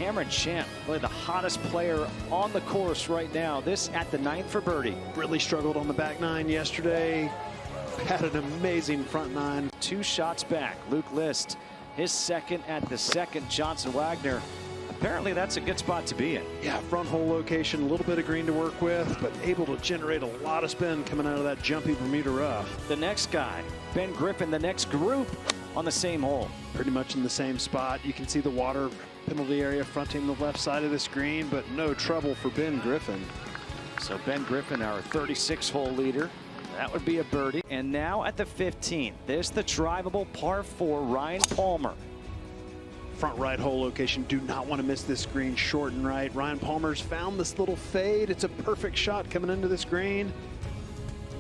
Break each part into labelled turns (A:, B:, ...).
A: Cameron Champ, really the hottest player on the course right now. This at the 9th for birdie.
B: Really struggled on the back nine yesterday. Had an amazing front nine.
A: 2 shots back. Luke List, his second at the 2nd. Johnson Wagner. Apparently that's a good spot to be in.
B: Yeah, front hole location, a little bit of green to work with, but able to generate a lot of spin coming out of that jumpy Bermuda rough.
A: The next guy, Ben Griffin, the next group on the same hole.
B: Pretty much in the same spot. You can see the water penalty area fronting the left side of the screen, but no trouble for Ben Griffin.
A: So Ben Griffin, our 36-hole leader. That would be a birdie. And now at the 15th, this the drivable par 4, Ryan Palmer.
B: Front right hole location. Do not want to miss this green, short and right. Ryan Palmer's found this little fade. It's a perfect shot coming into this green.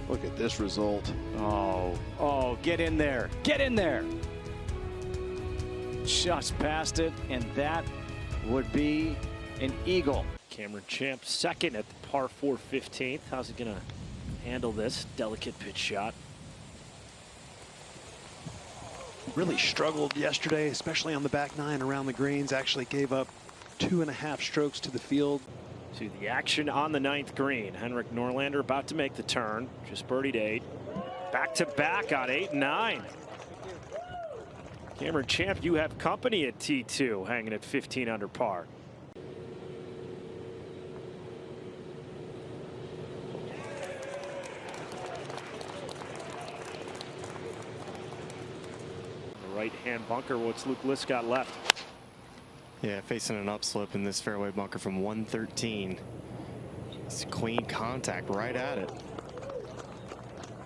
B: Look at this result.
A: Oh, get in there. Get in there. Just past it, and that would be an eagle.
C: Cameron Champ second at the par 4 15th. How's he going to handle this delicate pitch shot?
B: Really struggled yesterday, especially on the back nine around the greens. Actually gave up 2.5 strokes to the field.
C: To the action on the 9th green. Henrik Norlander about to make the turn. Just birdied 8. Back to back on 8 and 9. Cameron Champ, you have company at T2, hanging at 15 under par. Right-hand bunker. What's Luke List got left?
D: Yeah, facing an upslip in this fairway bunker from 113. It's clean contact right at it.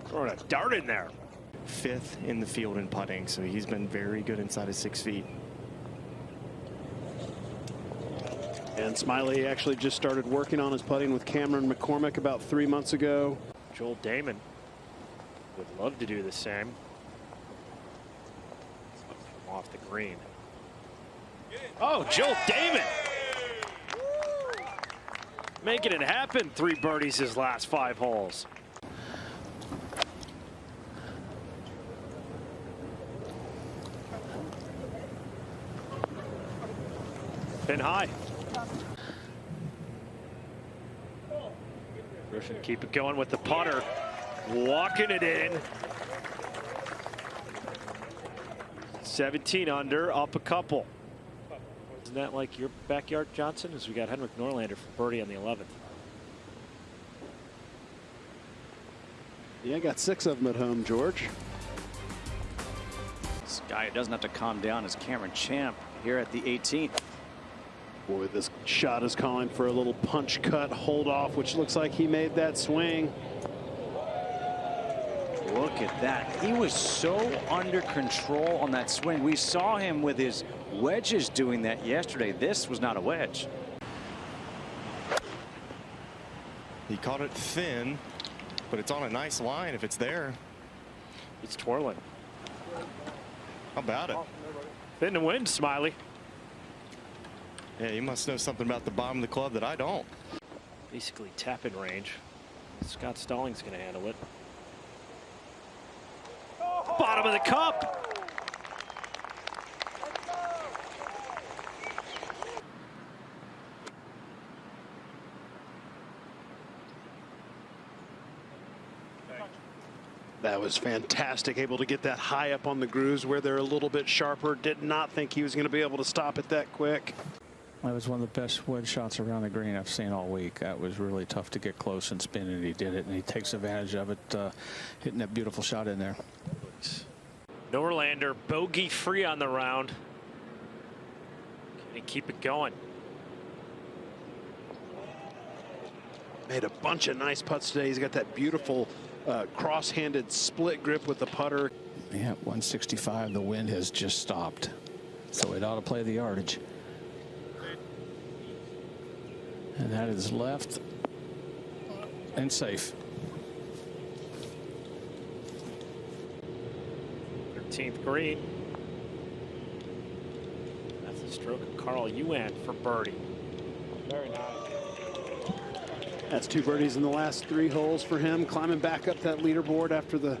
C: Throwing a dart in there.
D: 5th in the field in putting, so he's been very good inside his 6 feet.
B: And Smiley actually just started working on his putting with Cameron McCormick about 3 months ago.
C: Joel Damon would love to do the same. Off the green. Oh, Joel Damon making it happen. 3 birdies his last 5 holes. Pin high. Griffin keep it going with the putter, walking it in. 17 under, up a couple. Isn't that like your backyard, Johnson? As we got Henrik Norlander for birdie on the 11th.
B: Yeah, got 6 of them at home, George.
A: This guy who doesn't have to calm down is Cameron Champ here at the 18th.
B: Boy, this shot is calling for a little punch cut hold off, which looks like he made that swing.
A: Look at that. He was so under control on that swing. We saw him with his wedges doing that yesterday. This was not a wedge.
D: He caught it thin, but it's on a nice line if it's there.
C: It's twirling.
D: How about it?
C: Thin to win, Smiley.
D: Yeah, you must know something about the bottom of the club that I don't.
C: Basically tap-in range. Scott Stallings going to handle it. Bottom of the cup.
B: That was fantastic. Able to get that high up on the grooves where they're a little bit sharper. Did not think he was going to be able to stop it that quick.
E: That was one of the best wedge shots around the green I've seen all week. That was really tough to get close and spin, and he did it, and he takes advantage of it, hitting that beautiful shot in there.
C: Norlander bogey free on the round. Can he keep it going?
B: Made a bunch of nice putts today. He's got that beautiful cross-handed split grip with the putter.
E: Yeah, 165. The wind has just stopped, so it ought to play the yardage. And that is left and safe.
C: 13th green. That's the stroke of Carl Yuan for birdie. Very nice.
B: That's 2 birdies in the last 3 holes for him. Climbing back up that leaderboard after the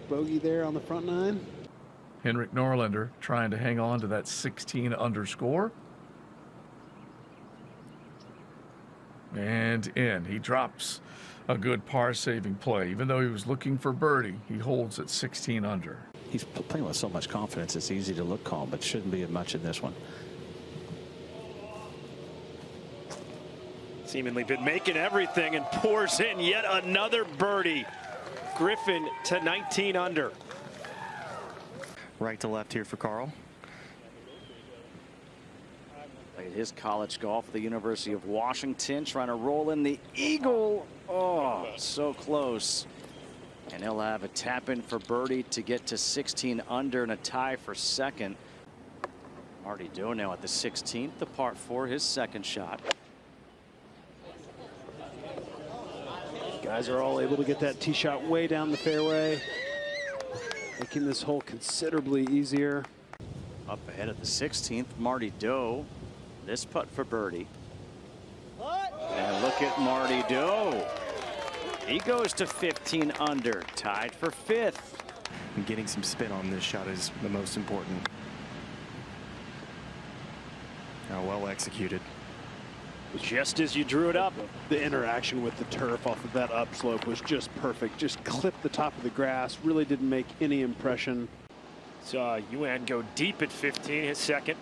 B: bogey there on the front nine.
F: Henrik Norlander trying to hang on to that 16 under score. And in. He drops a good par-saving play. Even though he was looking for birdie, he holds at 16 under.
E: He's playing with so much confidence, it's easy to look calm, but shouldn't be much in this one.
C: Seemingly been making everything and pours in yet another birdie. Griffin to 19 under.
D: Right to left here for Carl.
A: Played his college golf at the University of Washington, trying to roll in the eagle. Oh, so close. And he'll have a tap in for birdie to get to 16 under and a tie for second. Marty Beau now at the 16th, the par 4, his second shot.
B: Guys are all able to get that tee shot way down the fairway, making this hole considerably easier.
A: Up ahead at the 16th, Marty Beau. This putt for birdie. And look at Marty Beau. He goes to 15 under, tied for 5th.
D: And getting some spin on this shot is the most important. How well executed.
C: Just as you drew it up.
B: The interaction with the turf off of that upslope was just perfect. Just clipped the top of the grass. Really didn't make any impression.
C: Saw Yuan go deep at 15, his second.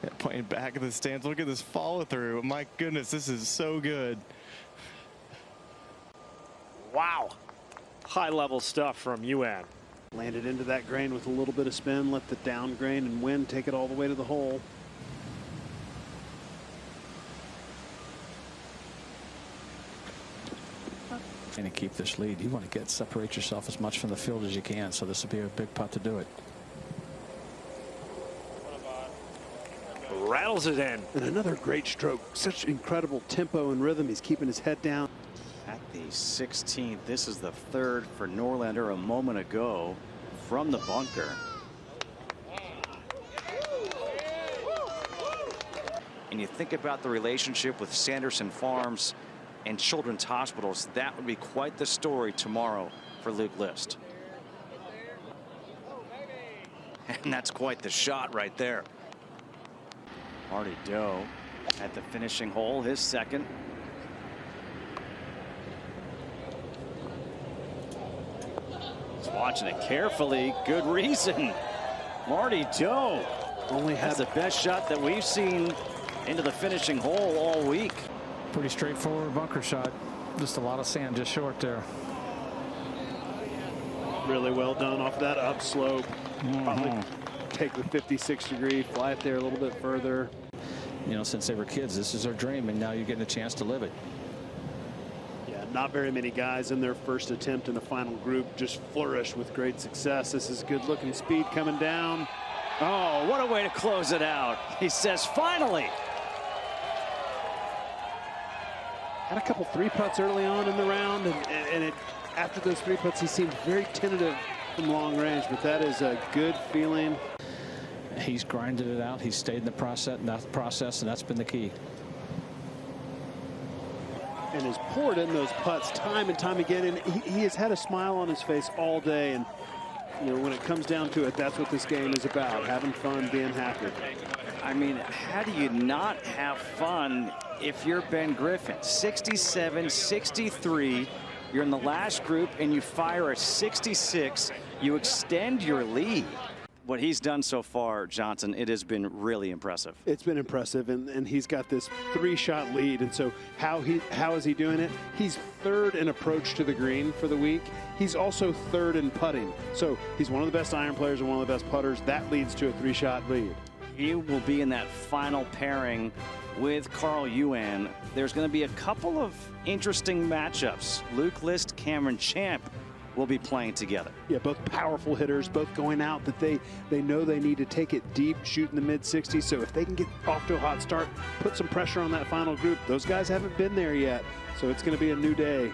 D: Yeah, playing back of the stands. Look at this follow through. My goodness, this is so good.
C: Wow. High level stuff from Yuan.
B: Landed into that grain with a little bit of spin, let the down grain and wind take it all the way to the hole.
E: And to keep this lead, you want to separate yourself as much from the field as you can, so this will be a big putt to do it.
C: Rattles it in.
B: And another great stroke. Such incredible tempo and rhythm. He's keeping his head down.
A: At the 16th, this is the third for Norlander a moment ago from the bunker. And you think about the relationship with Sanderson Farms and Children's Hospitals, that would be quite the story tomorrow for Luke List. And that's quite the shot right there. Marty Beau at the finishing hole, his second. He's watching it carefully. Good reason. Marty Beau only has the best shot that we've seen into the finishing hole all week.
E: Pretty straightforward bunker shot. Just a lot of sand just short there.
B: Really well done off that upslope. Probably take the 56 degree, fly it there a little bit further.
E: You know, since they were kids, this is their dream, and now you're getting a chance to live it.
B: Yeah, not very many guys in their first attempt in a final group just flourish with great success. This is good looking speed coming down.
A: Oh, what a way to close it out. He says, finally.
B: Had a couple 3-putts early on in the round, and after those 3-putts, he seemed very tentative from long range, but that is a good feeling.
E: He's grinded it out. He's stayed in the process, and that's been the key.
B: And has poured in those putts time and time again, and he has had a smile on his face all day. And you know, when it comes down to it, that's what this game is about: having fun, being happy.
A: I mean, how do you not have fun if you're Ben Griffin? 67, 63. You're in the last group, and you fire a 66. You extend your lead. What he's done so far, Johnson, it has been really impressive.
B: It's been impressive, and he's got this 3-shot lead. And so how is he doing it? He's third in approach to the green for the week. He's also third in putting. So he's one of the best iron players and one of the best putters. That leads to a 3-shot lead.
A: He will be in that final pairing with Carl Yuan. There's going to be a couple of interesting matchups. Luke List, Cameron Champ will be playing together.
B: Yeah, both powerful hitters, both going out that they know they need to take it deep, shoot in the mid-60s. So if they can get off to a hot start, put some pressure on that final group. Those guys haven't been there yet, so it's going to be a new day.